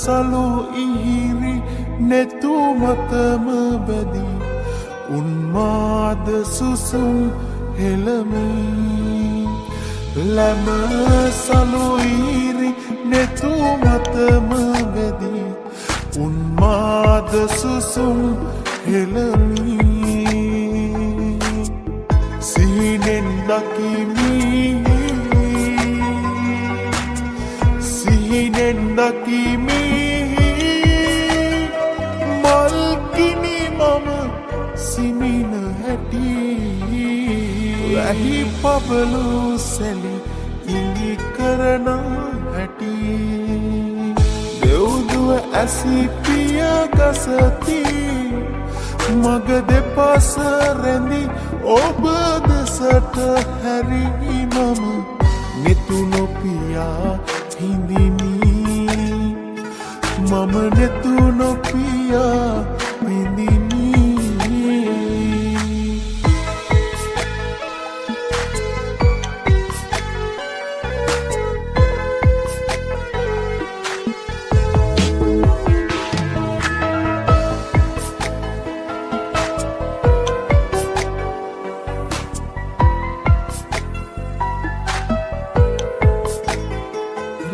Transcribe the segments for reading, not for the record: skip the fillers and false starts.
සලු ඉහිරි නෙතු මතම බැදී උන්මාද සුසුම් හෙළමි ලැබ සලු ඉහිරි නෙතු මතම බැදී උන්මාද සුසුම් හෙළමි සිහිනෙන් දකිමි සිහිනෙන් දකිමි මල්කිනි මම සිමින හැටි වැහි පබලු සැලි ඉඟි කරන හැටි දෙව්දුව ඇසිපිය ගසති මග දෙපස රැඳි ඔබ දෙසට හැරි මම නෙතු නොපියා හිඳිමි මම නෙතු නොපියා හිඳිමි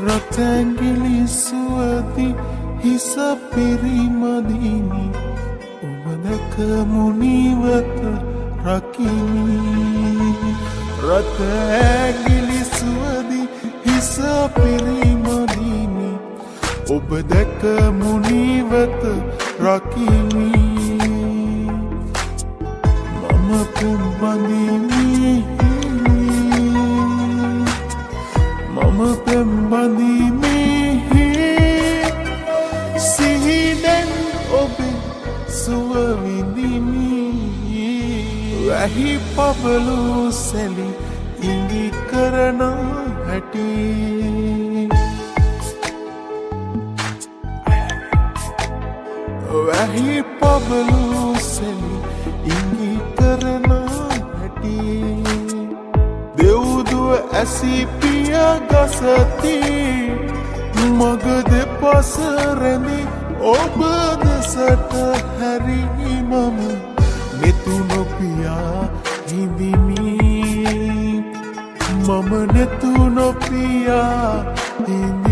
රතැංගිලි සුවති හිස පිරිමදිනි ඔබ දැක මුනිවත රකිමි රතැංගිලි සුවති හිස පිරිමදිනි ඔබ දැක මුනිවත රකිමි මම පෙම්බඳිමි මම පෙම්බඳිමි සිහිනෙන් ඔබේ සුව විඳිමි වැහි පබලු සැලි ඉඟි කරන හැටි වැහි පබලු සැලි ඉඟි කරන හැටි දෙව්දුව ඇසිපිය ගසති මග දෙපස රැඳි ඔබ දෙසට හැරි මම නෙතු නොපියා හිඳිමි මම නෙතු නොපියා හිඳිමි